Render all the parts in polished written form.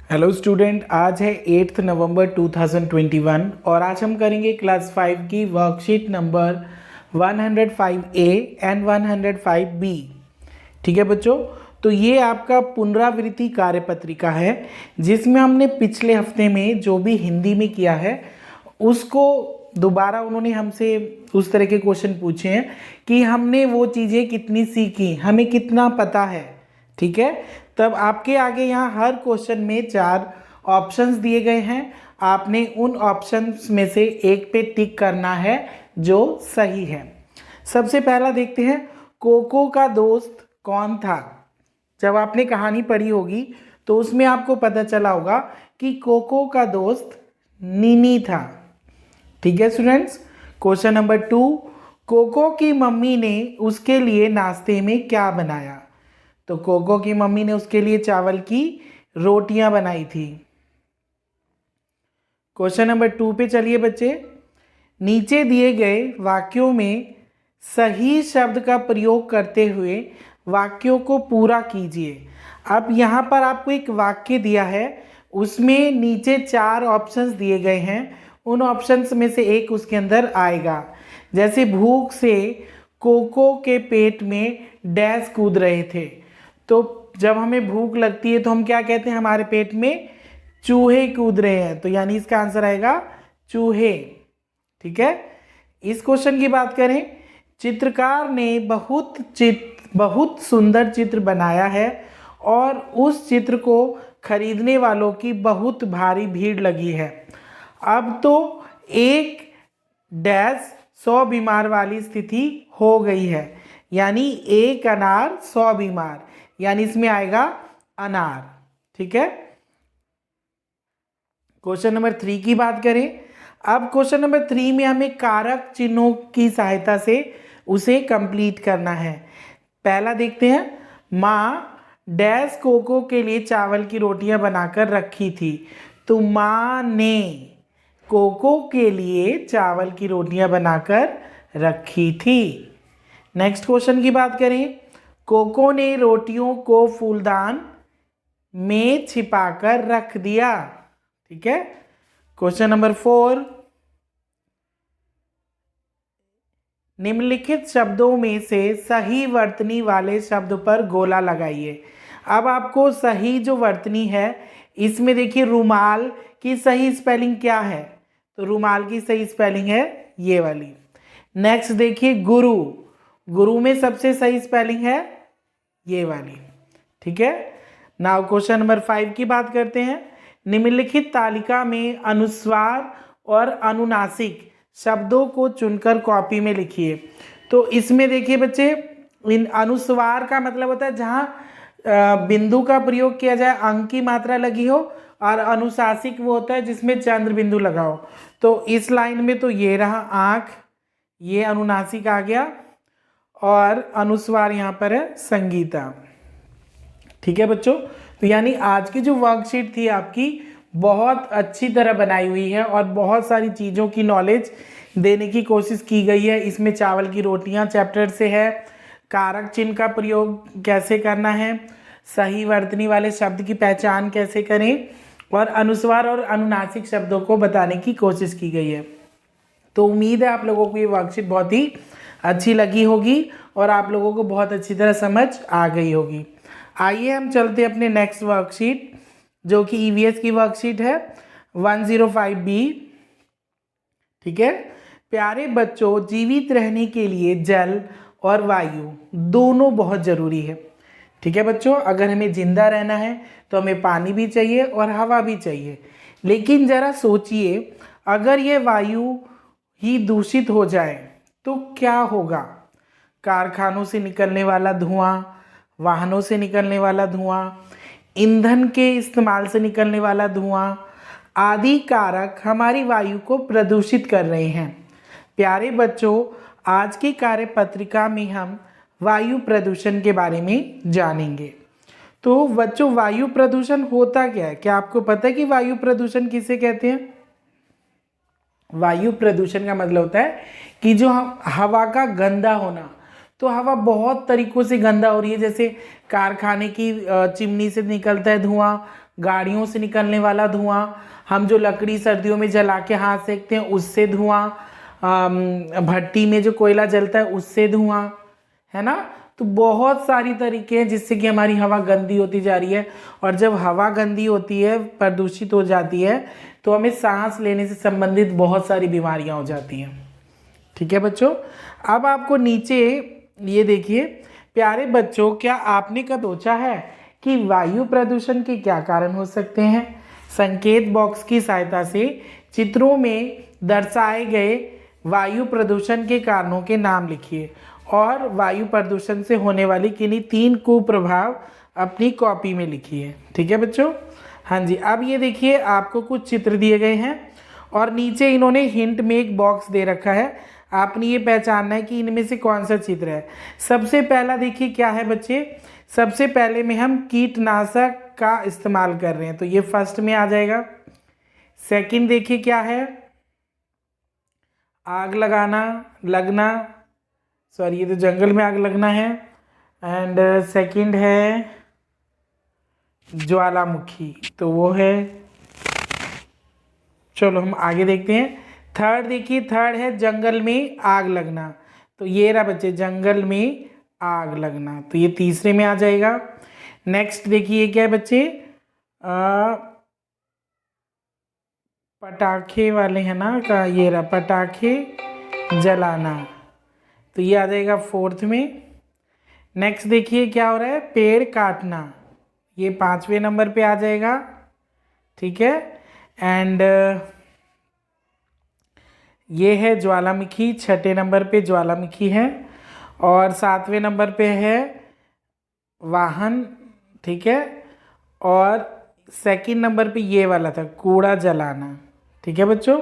Hello student, आज है 8 नवंबर 2021 और आज हम करेंगे क्लास 5 की worksheet number 105A and 105B। ठीक है बच्चों, तो ये आपका पुनरावृत्ति कार्यपत्रिका है जिसमें हमने पिछले हफ्ते में जो भी हिंदी में किया है उसको दोबारा उन्होंने हमसे उस तरह के क्वेश्चन पूछे हैं कि हमने वो चीज़ें कितनी सीखी, हमें कितना पता है। ठीक है, तब आपके आगे यहाँ हर क्वेश्चन में 4 ऑप्शंस दिए गए हैं। आपने उन ऑप्शंस में से एक पे टिक करना है जो सही है। सबसे पहला देखते हैं, कोको का दोस्त कौन था। जब आपने कहानी पढ़ी होगी तो उसमें आपको पता चला होगा कि कोको का दोस्त नीनी था। ठीक है स्टूडेंट्स। क्वेश्चन नंबर 2, कोको की मम्मी ने उसके लिए नाश्ते में क्या बनाया। तो कोको की मम्मी ने उसके लिए चावल की रोटियां बनाई थी। क्वेश्चन नंबर 2 पे चलिए बच्चे। नीचे दिए गए वाक्यों में सही शब्द का प्रयोग करते हुए वाक्यों को पूरा कीजिए। अब यहाँ पर आपको एक वाक्य दिया है, उसमें नीचे 4 ऑप्शंस दिए गए हैं। उन ऑप्शंस में से एक उसके अंदर आएगा। जैसे भूख से कोको के पेट में डैश कूद रहे थे। तो जब हमें भूख लगती है तो हम क्या कहते हैं, हमारे पेट में चूहे कूद रहे हैं, तो यानी इसका आंसर आएगा चूहे। ठीक है। इस क्वेश्चन की बात करें, चित्रकार ने बहुत सुंदर चित्र बनाया है और उस चित्र को खरीदने वालों की बहुत भारी भीड़ लगी है। अब तो एक डैश 100 बीमार वाली स्थिति हो गई है, यानी एक अनार 100 बीमार, यानी इसमें आएगा अनार। ठीक है। क्वेश्चन नंबर 3 की बात करें। अब क्वेश्चन नंबर 3 में हमें कारक चिन्हों की सहायता से उसे कंप्लीट करना है। पहला देखते हैं, माँ डैश कोको के लिए चावल की रोटियां बनाकर रखी थी। तो माँ ने कोको के लिए चावल की रोटियां बनाकर रखी थी। नेक्स्ट क्वेश्चन की बात करें, कोको ने रोटियों को फूलदान में छिपाकर रख दिया। ठीक है। क्वेश्चन नंबर 4, निम्नलिखित शब्दों में से सही वर्तनी वाले शब्द पर गोला लगाइए। अब आपको सही जो वर्तनी है, इसमें देखिए रुमाल की सही स्पेलिंग क्या है, तो रुमाल की सही स्पेलिंग है ये वाली। नेक्स्ट देखिए गुरु, गुरु में सबसे सही स्पेलिंग है ये वाली। ठीक है। नाउ क्वेश्चन नंबर 5 की बात करते हैं। निम्नलिखित तालिका में अनुस्वार और अनुनासिक शब्दों को चुनकर कॉपी में लिखिए। तो इसमें देखिए बच्चे, इन अनुस्वार का मतलब होता है जहाँ बिंदु का प्रयोग किया जाए, अंक की मात्रा लगी हो, और अनुशासिक वो होता है जिसमें चंद्र बिंदु लगा हो। तो इस लाइन में तो ये रहा आँख, ये अनुनासिक आ गया, और अनुस्वार यहाँ पर है संगीता। ठीक है बच्चों, तो यानी आज की जो वर्कशीट थी आपकी बहुत अच्छी तरह बनाई हुई है और बहुत सारी चीज़ों की नॉलेज देने की कोशिश की गई है। इसमें चावल की रोटियां चैप्टर से है, कारक चिन्ह का प्रयोग कैसे करना है, सही वर्तनी वाले शब्द की पहचान कैसे करें, और अनुस्वार और अनुनासिक शब्दों को बताने की कोशिश की गई है। तो उम्मीद है आप लोगों को ये वर्कशीट बहुत ही अच्छी लगी होगी और आप लोगों को बहुत अच्छी तरह समझ आ गई होगी। आइए हम चलते अपने नेक्स्ट वर्कशीट, जो कि ईवीएस की वर्कशीट है 105B। ठीक है। प्यारे बच्चों, जीवित रहने के लिए जल और वायु दोनों बहुत ज़रूरी है। ठीक है बच्चों, अगर हमें जिंदा रहना है तो हमें पानी भी चाहिए और हवा भी चाहिए। लेकिन ज़रा सोचिए, अगर ये वायु ही दूषित हो जाए तो क्या होगा। कारखानों से निकलने वाला धुआं, वाहनों से निकलने वाला धुआं, ईंधन के इस्तेमाल से निकलने वाला धुआं आदि कारक हमारी वायु को प्रदूषित कर रहे हैं। प्यारे बच्चों, आज की कार्यपत्रिका में हम वायु प्रदूषण के बारे में जानेंगे। तो बच्चों, वायु प्रदूषण होता क्या है? क्या आपको पता है कि वायु प्रदूषण किसे कहते हैं? वायु प्रदूषण का मतलब होता है कि जो हवा का गंदा होना। तो हवा बहुत तरीकों से गंदा हो रही है, जैसे कारखाने की चिमनी से निकलता है धुआं, गाड़ियों से निकलने वाला धुआं, हम जो लकड़ी सर्दियों में जला के हाथ सेकते हैं उससे धुआं, भट्टी में जो कोयला जलता है उससे धुआं, है ना। तो बहुत सारी तरीके हैं जिससे कि हमारी हवा गंदी होती जा रही है। और जब हवा गंदी होती है, प्रदूषित हो जाती है, तो हमें सांस लेने से संबंधित बहुत सारी बीमारियां हो जाती हैं। ठीक है बच्चों, अब आपको नीचे ये देखिए, प्यारे बच्चों, क्या आपने कब सोचा है कि वायु प्रदूषण के क्या कारण हो सकते हैं? संकेत बॉक्स की सहायता से चित्रों में दर्शाए गए वायु प्रदूषण के कारणों के नाम लिखिए और वायु प्रदूषण से होने वाली किन्हीं 3 कुप्रभाव अपनी कॉपी में लिखिए। ठीक है बच्चों, हाँ जी। अब ये देखिए, आपको कुछ चित्र दिए गए हैं और नीचे इन्होंने हिंट में एक बॉक्स दे रखा है। आपने ये पहचानना है कि इनमें से कौन सा चित्र है। सबसे पहला देखिए क्या है बच्चे, सबसे पहले में हम कीटनाशक का इस्तेमाल कर रहे हैं, तो ये फर्स्ट में आ जाएगा। सेकंड देखिए क्या है, आग लगना, सॉरी ये तो जंगल में आग लगना है। एंड सेकंड है ज्वालामुखी, तो वो है, चलो हम आगे देखते हैं। थर्ड देखिए, थर्ड है जंगल में आग लगना, तो ये रहा बच्चे, जंगल में आग लगना, तो ये तीसरे में आ जाएगा। नेक्स्ट देखिए क्या है बच्चे, पटाखे वाले हैं ना का, ये रहा पटाखे जलाना, तो ये आ जाएगा फोर्थ में। नेक्स्ट देखिए क्या हो रहा है, पेड़ काटना, ये 5वें नंबर पे आ जाएगा। ठीक है, एंड ये है ज्वालामुखी, 6ठे नंबर पे ज्वालामुखी है। और 7वें नंबर पे है वाहन। ठीक है, और सेकंड नंबर पे ये वाला था कूड़ा जलाना। ठीक है बच्चों,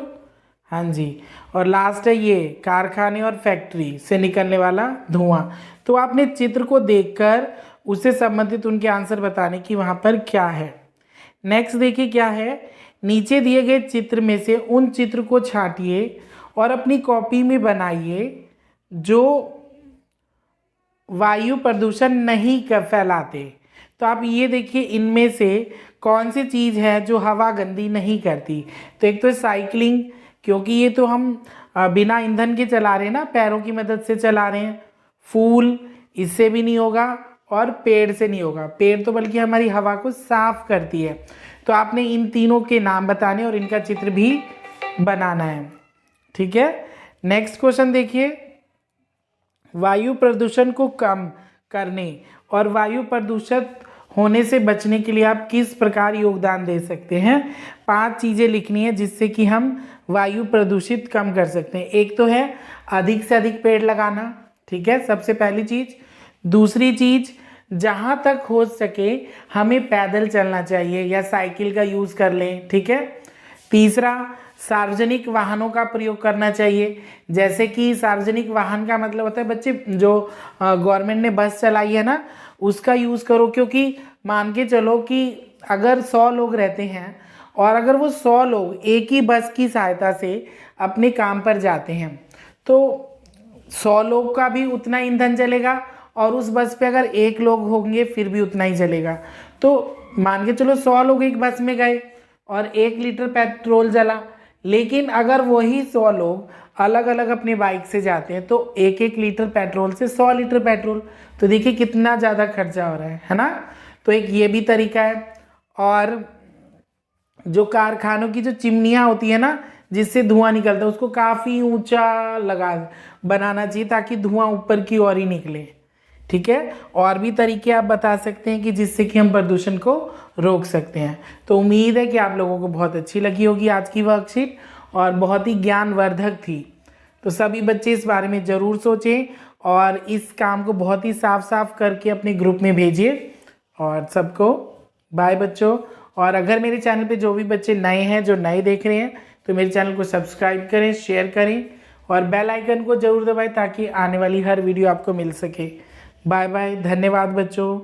हाँ जी। और लास्ट है ये कारखाने और फैक्ट्री से निकलने वाला धुआं। तो आपने चित्र को देखकर उससे संबंधित उनके आंसर बताने की वहाँ पर क्या है। नेक्स्ट देखिए क्या है, नीचे दिए गए चित्र में से उन चित्र को छांटिए और अपनी कॉपी में बनाइए जो वायु प्रदूषण नहीं कर फैलाते। तो आप ये देखिए, इनमें से कौन सी चीज़ है जो हवा गंदी नहीं करती। तो एक तो साइकिलिंग, क्योंकि ये तो हम बिना ईंधन के चला रहे हैं ना, पैरों की मदद से चला रहे हैं। फूल, इससे भी नहीं होगा, और पेड़ से नहीं होगा। पेड़ तो बल्कि हमारी हवा को साफ करती है। तो आपने इन तीनों के नाम बताने और इनका चित्र भी बनाना है। ठीक है, नेक्स्ट क्वेश्चन देखिए, वायु प्रदूषण को कम करने और वायु प्रदूषित होने से बचने के लिए आप किस प्रकार योगदान दे सकते हैं? 5 चीज़ें लिखनी है जिससे कि हम वायु प्रदूषित कम कर सकते हैं। एक तो है अधिक से अधिक पेड़ लगाना, ठीक है, सबसे पहली चीज़। दूसरी चीज़, जहाँ तक हो सके हमें पैदल चलना चाहिए या साइकिल का यूज़ कर लें। ठीक है। तीसरा, सार्वजनिक वाहनों का प्रयोग करना चाहिए। जैसे कि सार्वजनिक वाहन का मतलब होता है बच्चे, जो गवर्नमेंट ने बस चलाई है ना, उसका यूज़ करो। क्योंकि मान के चलो कि अगर 100 लोग रहते हैं और अगर वो 100 लोग एक ही बस की सहायता से अपने काम पर जाते हैं, तो 100 लोग का भी उतना ईंधन जलेगा और उस बस पे अगर 1 लोग होंगे फिर भी उतना ही जलेगा। तो मान के चलो 100 लोग एक बस में गए और 1 लीटर पेट्रोल जला, लेकिन अगर वही 100 लोग अलग अलग अपने बाइक से जाते हैं तो 1-1 लीटर पेट्रोल से 100 लीटर पेट्रोल, तो देखिए कितना ज़्यादा खर्चा हो रहा है ना। तो एक ये भी तरीका है। और जो कारखानों की जो चिमनियाँ होती है ना, जिससे धुआं निकलता है, उसको काफ़ी ऊंचा बनाना चाहिए ताकि धुआं ऊपर की ओर ही निकले। ठीक है, और भी तरीके आप बता सकते हैं कि जिससे कि हम प्रदूषण को रोक सकते हैं। तो उम्मीद है कि आप लोगों को बहुत अच्छी लगी होगी आज की वर्कशीट और बहुत ही ज्ञानवर्धक थी। तो सभी बच्चे इस बारे में ज़रूर सोचें और इस काम को बहुत ही साफ साफ करके अपने ग्रुप में भेजिए। और सबको बाय बच्चों। और अगर मेरे चैनल पे जो भी बच्चे नए हैं, जो नए देख रहे हैं, तो मेरे चैनल को सब्सक्राइब करें, शेयर करें और बेल आइकन को ज़रूर दबाएं ताकि आने वाली हर वीडियो आपको मिल सके। बाय बाय, धन्यवाद बच्चों।